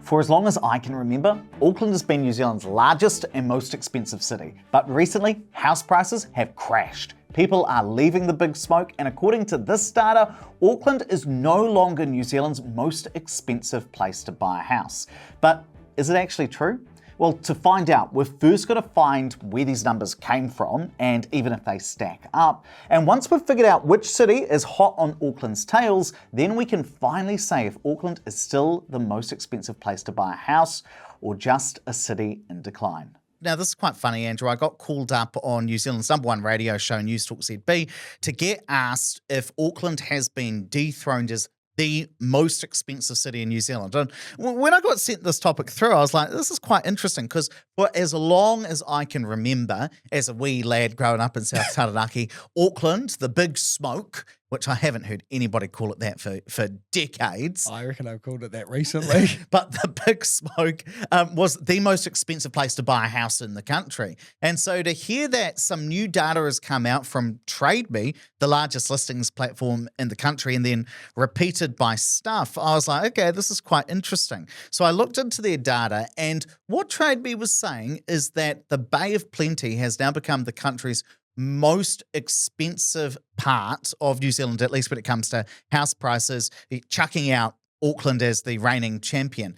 For as long as I can remember, Auckland has been New Zealand's largest and most expensive city. But recently, house prices have crashed. People are leaving the big smoke, and according to this data, Auckland is no longer New Zealand's most expensive place to buy a house. But is it actually true? Well, to find out, we've first got to find where these numbers came from and even if they stack up. And once we've figured out which city is hot on Auckland's tails, then we can finally say if Auckland is still the most expensive place to buy a house or just a city in decline. Now, this is quite funny, Andrew. I got called up on New Zealand's #1 radio show, News Talk ZB, to get asked if Auckland has been dethroned as the most expensive city in New Zealand. And when I got sent this topic through, I was like, this is quite interesting because for as long as I can remember, as a wee lad growing up in South Taranaki, Auckland, the big smoke, which I haven't heard anybody call it that for decades. I reckon I've called it that recently. But the big smoke was the most expensive place to buy a house in the country. And so to hear that some new data has come out from TradeMe, the largest listings platform in the country, and then repeated by Stuff, I was like, okay, this is quite interesting. So I looked into their data, and what TradeMe was saying is that the Bay of Plenty has now become the country's most expensive part of New Zealand, at least when it comes to house prices, chucking out Auckland as the reigning champion.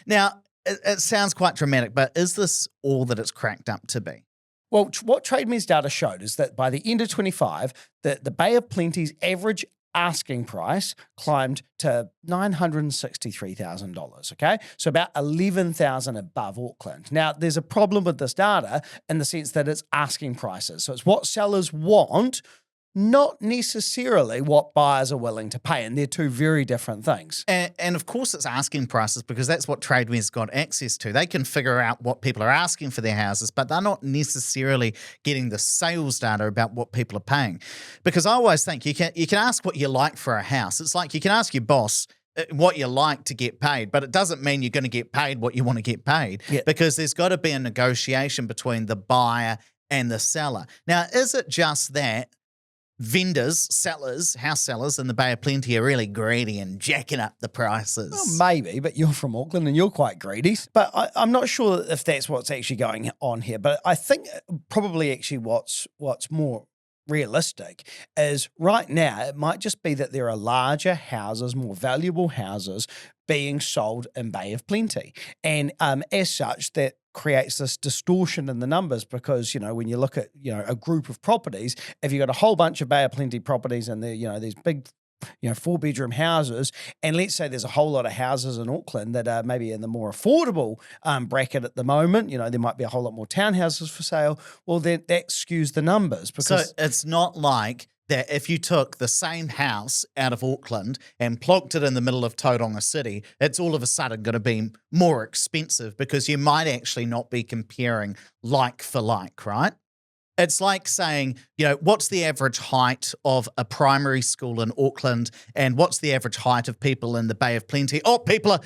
Now, it sounds quite dramatic, but is this all that it's cracked up to be? Well, what TradeMe's data showed is that by the end of 25, the Bay of Plenty's average asking price climbed to $963,000, okay? So about $11,000 above Auckland. Now, there's a problem with this data in the sense that it's asking prices. So it's what sellers want, not necessarily what buyers are willing to pay, and they're two very different things. And of course it's asking prices because that's what TradeMe's got access to. They can figure out what people are asking for their houses, but they're not necessarily getting the sales data about what people are paying. Because I always think you can ask what you like for a house. It's like you can ask your boss what you like to get paid, but it doesn't mean you're going to get paid what you want to get paid, because there's got to be a negotiation between the buyer and the seller. Now, is it just that vendors, sellers, house sellers in the Bay of Plenty are really greedy and jacking up the prices? Well, maybe, but you're from Auckland and you're quite greedy. But I'm not sure if that's what's actually going on here. But I think probably actually what's more realistic is right now it might just be that there are larger houses, more valuable houses being sold in Bay of Plenty. And as such, that creates this distortion in the numbers because, when you look at, a group of properties, if you've got a whole bunch of Bay of Plenty properties and they're, these big, 4-bedroom houses, and let's say there's a whole lot of houses in Auckland that are maybe in the more affordable bracket at the moment, there might be a whole lot more townhouses for sale, well, then that skews the numbers. Because so it's not like that if you took the same house out of Auckland and plonked it in the middle of Tauranga City, it's all of a sudden going to be more expensive because you might actually not be comparing like for like, right? It's like saying, what's the average height of a primary school in Auckland and what's the average height of people in the Bay of Plenty? Oh, people are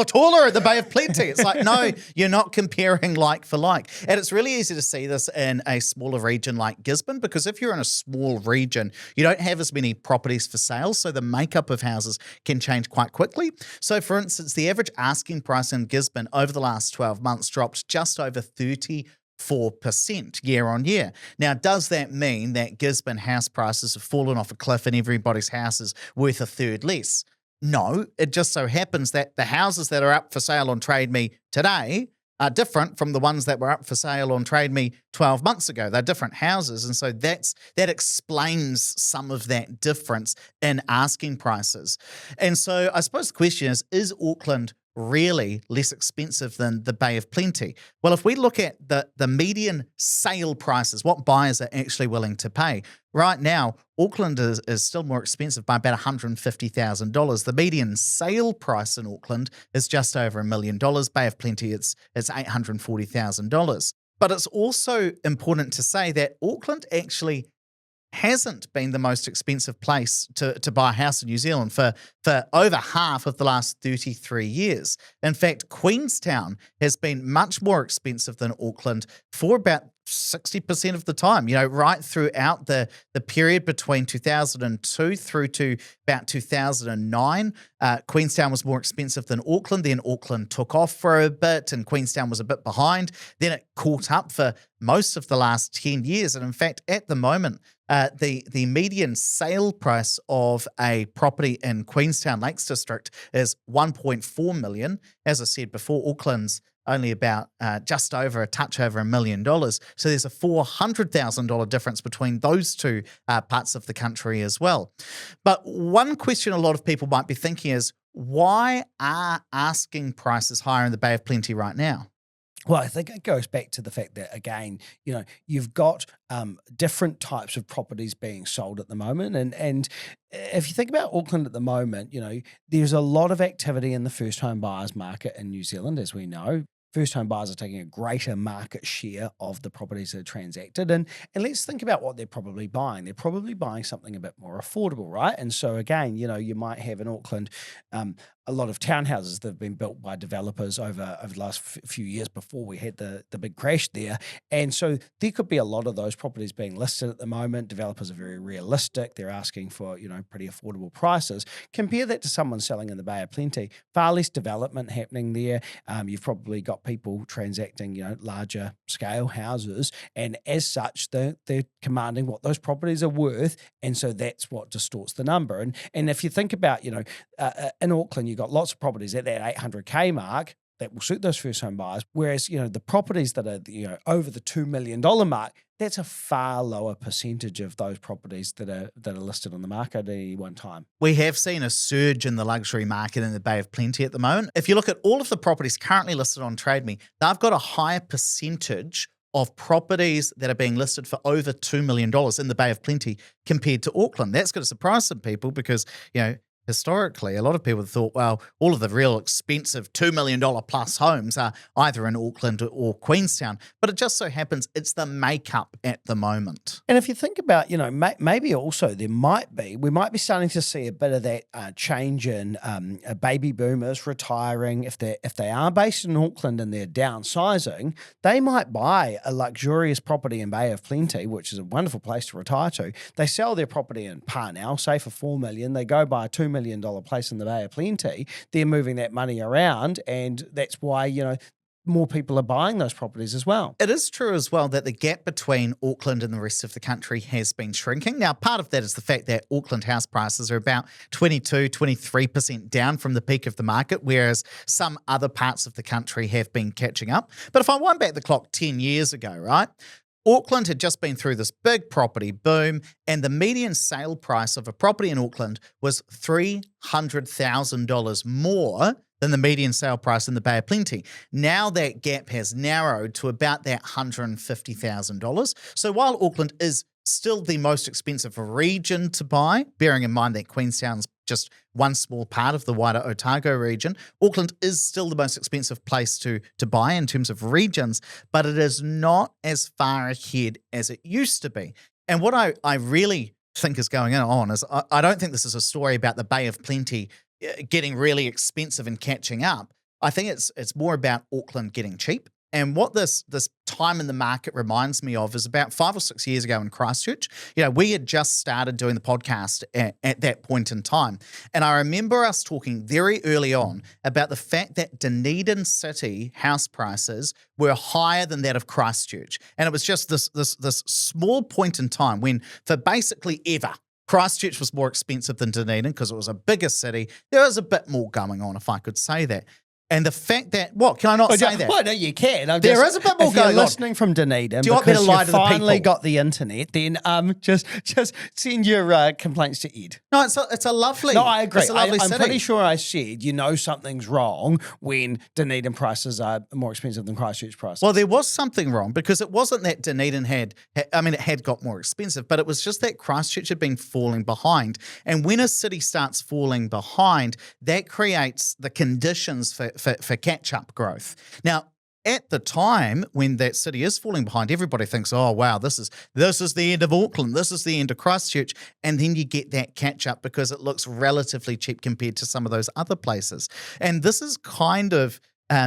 taller in the Bay of Plenty. It's like, no, you're not comparing like for like. And it's really easy to see this in a smaller region like Gisborne, because if you're in a small region, you don't have as many properties for sale, so the makeup of houses can change quite quickly. So for instance, the average asking price in Gisborne over the last 12 months dropped just over 34% year on year. Now, does that mean that Gisborne house prices have fallen off a cliff and everybody's house is worth a third less? No, it just so happens that the houses that are up for sale on TradeMe today are different from the ones that were up for sale on TradeMe 12 months ago. They're different houses, and so that explains some of that difference in asking prices. And so I suppose the question is Auckland really less expensive than the Bay of Plenty? Well, if we look at the median sale prices, what buyers are actually willing to pay, right now, Auckland is still more expensive by about $150,000. The median sale price in Auckland is just over $1 million. Bay of Plenty, it's $840,000. But it's also important to say that Auckland actually hasn't been the most expensive place to buy a house in New Zealand for over half of the last 33 years. In fact, Queenstown has been much more expensive than Auckland for about 60% of the time, right throughout the period between 2002 through to about 2009. Queenstown was more expensive than Auckland. Then Auckland took off for a bit and Queenstown was a bit behind. Then it caught up for most of the last 10 years. And in fact, at the moment, the median sale price of a property in Queenstown Lakes District is $1.4 million. As I said before, Auckland's only about just over a touch over $1 million. So there's a $400,000 difference between those two parts of the country as well. But one question a lot of people might be thinking is, why are asking prices higher in the Bay of Plenty right now? Well, I think it goes back to the fact that, again, you've got different types of properties being sold at the moment. And if you think about Auckland at the moment, there's a lot of activity in the first home buyers market in New Zealand, as we know. First home buyers are taking a greater market share of the properties that are transacted. And let's think about what they're probably buying. They're probably buying something a bit more affordable, right? And so again, you might have in Auckland a lot of townhouses that have been built by developers over the last few years before we had the big crash there. And so there could be a lot of those properties being listed at the moment. Developers are very realistic. They're asking for, pretty affordable prices. Compare that to someone selling in the Bay of Plenty. Far less development happening there. You've probably got people transacting, larger scale houses. And as such, they're commanding what those properties are worth. And so that's what distorts the number. And if you think about, in Auckland, you've got lots of properties at that 800K mark that will suit those first home buyers. Whereas, the properties that are, over the $2 million mark, that's a far lower percentage of those properties that are listed on the market at any one time. We have seen a surge in the luxury market in the Bay of Plenty at the moment. If you look at all of the properties currently listed on TradeMe, they've got a higher percentage of properties that are being listed for over $2 million in the Bay of Plenty compared to Auckland. That's going to surprise some people because, historically, a lot of people thought, well, all of the real expensive $2 million plus homes are either in Auckland or Queenstown. But it just so happens it's the makeup at the moment. And if you think about, maybe also we might be starting to see a bit of that change in baby boomers retiring. If they are based in Auckland and they're downsizing, they might buy a luxurious property in Bay of Plenty, which is a wonderful place to retire to. They sell their property in Parnell, say for $4 million. They go buy a $2 million place in the Bay of Plenty. They're moving that money around, and that's why, more people are buying those properties as well. It is true as well that the gap between Auckland and the rest of the country has been shrinking. Now, part of that is the fact that Auckland house prices are about 23% down from the peak of the market, whereas some other parts of the country have been catching up. But if I wind back the clock 10 years ago, right, Auckland had just been through this big property boom, and the median sale price of a property in Auckland was $300,000 more than the median sale price in the Bay of Plenty. Now that gap has narrowed to about that $150,000. So while Auckland is still the most expensive region to buy, bearing in mind that Queenstown's just one small part of the wider Otago region, Auckland is still the most expensive place to buy in terms of regions, but it is not as far ahead as it used to be. And what I really think is going on is I don't think this is a story about the Bay of Plenty getting really expensive and catching up. I think it's more about Auckland getting cheap. And what this time in the market reminds me of is about 5 or 6 years ago in Christchurch. We had just started doing the podcast at that point in time. And I remember us talking very early on about the fact that Dunedin City house prices were higher than that of Christchurch. And it was just this small point in time when, for basically ever, Christchurch was more expensive than Dunedin because it was a bigger city. There was a bit more going on, if I could say that. And the fact that, can I not say that? Well, no, you can. There is a bit more going on. If you're listening from Dunedin, do you want me to lie to the people? Finally got the internet, then just send your complaints to Ed. No, it's a lovely. No, I agree. It's a lovely I'm city. pretty sure I said something's wrong when Dunedin prices are more expensive than Christchurch prices. Well, there was something wrong because it wasn't that Dunedin it had got more expensive, but it was just that Christchurch had been falling behind. And when a city starts falling behind, that creates the conditions for catch-up growth. Now, at the time when that city is falling behind, everybody thinks, oh, wow, this is the end of Auckland. This is the end of Christchurch. And then you get that catch up because it looks relatively cheap compared to some of those other places. And this is kind of,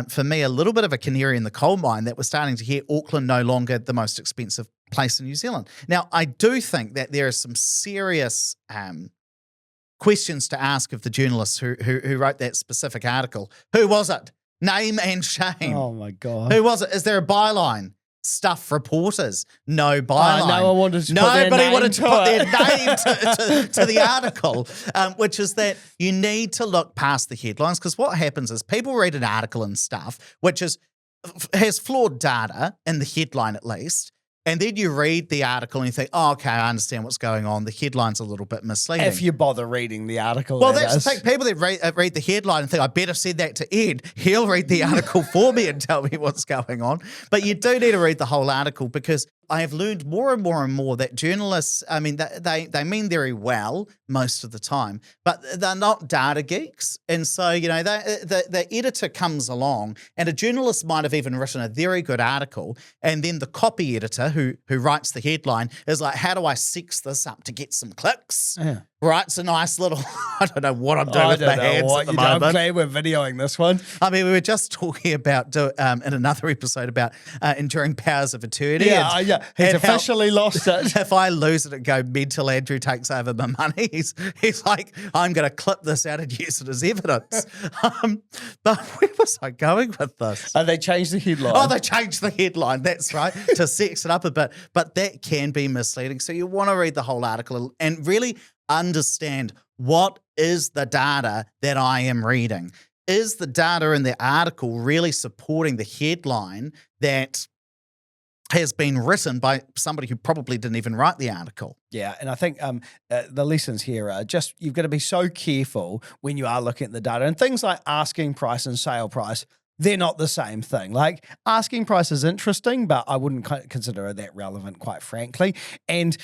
for me, a little bit of a canary in the coal mine that we're starting to hear Auckland no longer the most expensive place in New Zealand. Now, I do think that there are some serious questions to ask of the journalists who wrote that specific article. Who was it? Name and shame. Oh my God. Who was it? Is there a byline? Stuff reporters. No byline. No one wanted to Nobody wanted to put their name to the article, which is that you need to look past the headlines, because what happens is people read an article and stuff, which has flawed data in the headline at least, and then you read the article and you think, oh, okay, I understand what's going on. The headline's a little bit misleading. If you bother reading the article. Well, that's the thing. People that read the headline and think, I better send that to Ed. He'll read the article for me and tell me what's going on. But you do need to read the whole article, because I have learned more and more and more that journalists, I mean, they mean very well most of the time, but they're not data geeks. And so, you know, the editor comes along, and a journalist might have even written a very good article, and then the copy editor who writes the headline is like, how do I sex this up to get some clicks? Yeah. Writes a nice little, I don't know what I'm doing with my hands at the moment. I'm glad we're videoing this one. I mean, we were just talking about, in another episode, about enduring powers of attorney. Yeah. He's officially lost it. If I lose it and go mental, Andrew takes over my money. He's like, I'm going to clip this out and use it as evidence. But where was I going with this? They changed the headline. Oh, they changed the headline. That's right, to sex it up a bit. But that can be misleading. So you want to read the whole article and really understand, what is the data that I am reading? Is the data in the article really supporting the headline that has been written by somebody who probably didn't even write the article? Yeah, and I think the lessons here are just, you've got to be so careful when you are looking at the data. And things like asking price and sale price, they're not the same thing. Like, asking price is interesting, but I wouldn't consider it that relevant, quite frankly. And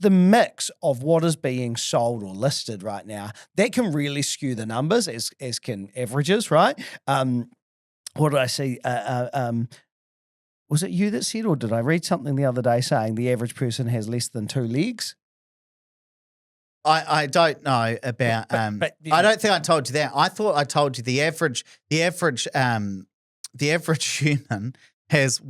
the mix of what is being sold or listed right now, that can really skew the numbers, as can averages, right? What did I see? Was it you that said, or did I read something the other day saying the average person has less than 2 legs? I don't know about. But I don't think I told you that. I thought I told you the average human has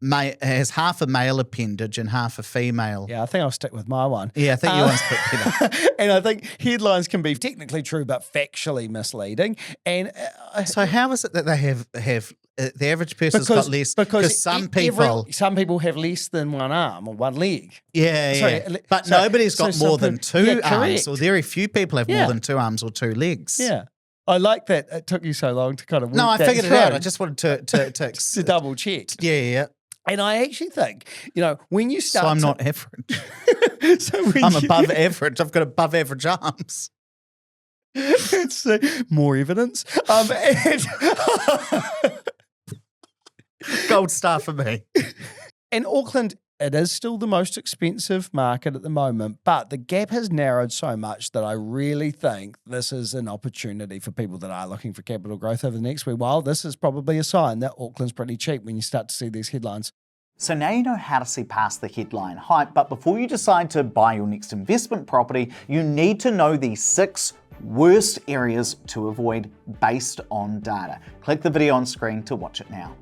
has half a male appendage and half a female. Yeah, I think I'll stick with my one. Yeah, I think you want to stick with that. And I think headlines can be technically true, but factually misleading. And so how is it that they have the average person's got less? Because some people have less than one arm or one leg. Yeah. But nobody's got more than 2 arms, or very few people have more than 2 arms or 2 legs. Yeah. I like that it took you so long to kind of work I figured it out. I just wanted to to double check. Yeah. And I actually think, when you start, so I'm not average. I'm above average. I've got above average arms. It's more evidence. Gold star for me. And Auckland, it is still the most expensive market at the moment, but the gap has narrowed so much that I really think this is an opportunity for people that are looking for capital growth over the next wee while. This is probably a sign that Auckland's pretty cheap when you start to see these headlines. So now you know how to see past the headline hype, but before you decide to buy your next investment property, you need to know the 6 worst areas to avoid based on data. Click the video on screen to watch it now.